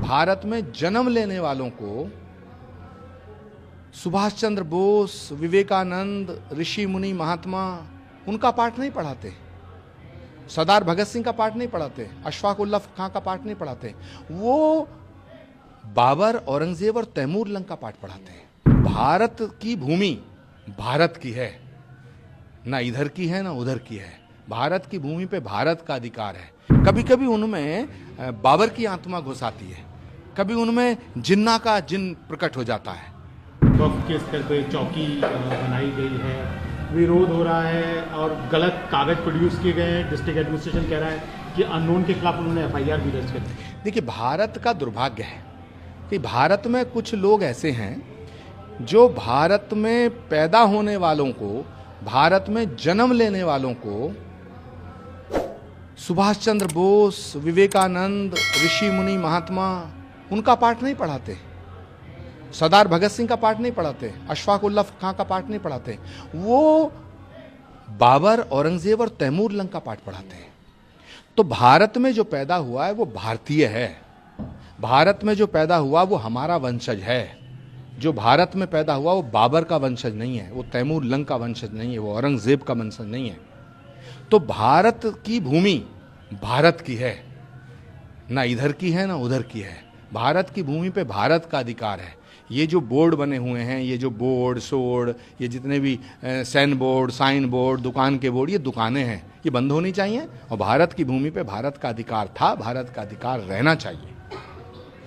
भारत में जन्म लेने वालों को सुभाष चंद्र बोस, विवेकानंद, ऋषि मुनि, महात्मा उनका पाठ नहीं पढ़ाते, सरदार भगत सिंह का पाठ नहीं पढ़ाते, अशफाक उल्लाह खां का पाठ नहीं पढ़ाते, वो बाबर, औरंगजेब और तैमूर लंग का पाठ पढ़ाते हैं। भारत की भूमि भारत की है, ना इधर की है ना उधर की है। भारत की भूमि पे भारत का अधिकार है। कभी कभी उनमें बाबर की आत्मा घुस आती है, कभी उनमें जिन्ना का जिन प्रकट हो जाता है। वक्फ के स्तर पे चौकी बनाई गई है, विरोध हो रहा है और गलत कागज प्रोड्यूस किए गए हैं। डिस्ट्रिक्ट एडमिनिस्ट्रेशन कह रहा है कि अननोन के खिलाफ उन्होंने एफआईआर भी दर्ज कर दी। देखिए, भारत का दुर्भाग्य है कि भारत में कुछ लोग ऐसे हैं जो भारत में पैदा होने वालों को, भारत में जन्म लेने वालों को सुभाष चंद्र बोस, विवेकानंद, ऋषि मुनि, महात्मा उनका पाठ नहीं पढ़ाते, सरदार भगत सिंह का पाठ नहीं पढ़ाते, अशफाक उल्लाह खां का पाठ नहीं पढ़ाते, वो बाबर, औरंगजेब और तैमूर लंग का पाठ पढ़ाते हैं। तो भारत में जो पैदा हुआ है वो भारतीय है। भारत में जो पैदा हुआ वो हमारा वंशज है। जो भारत में पैदा हुआ वो बाबर का वंशज नहीं है, वो तैमूर लंग का वंशज नहीं है, वो औरंगजेब का वंशज नहीं है। तो भारत की भूमि भारत की है, ना इधर की है ना उधर की है। भारत की भूमि पे भारत का अधिकार है। ये जो बोर्ड बने हुए हैं, ये जो बोर्ड सोर्ड, ये जितने भी सैन बोर्ड, साइन बोर्ड, दुकान के बोर्ड, ये दुकानें हैं, ये बंद होनी चाहिए। और भारत की भूमि पे भारत का अधिकार था, भारत का अधिकार रहना चाहिए।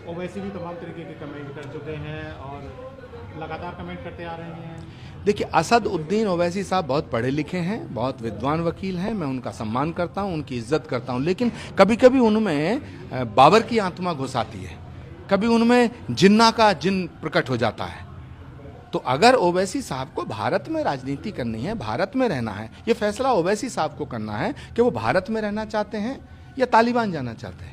ओवैसी भी तमाम तरीके के कमेंट कर चुके हैं और लगातार कमेंट करते आ रहे हैं। देखिए, असद उद्दीन ओवैसी साहब बहुत पढ़े लिखे हैं, बहुत विद्वान वकील हैं, मैं उनका सम्मान करता हूं, उनकी इज्जत करता हूं, लेकिन कभी कभी उनमें बाबर की आत्मा घुस आती है, कभी उनमें जिन्ना का जिन प्रकट हो जाता है। तो अगर ओवैसी साहब को भारत में राजनीति करनी है, भारत में रहना है, ये फैसला ओवैसी साहब को करना है कि वो भारत में रहना चाहते हैं या तालिबान जाना चाहते हैं।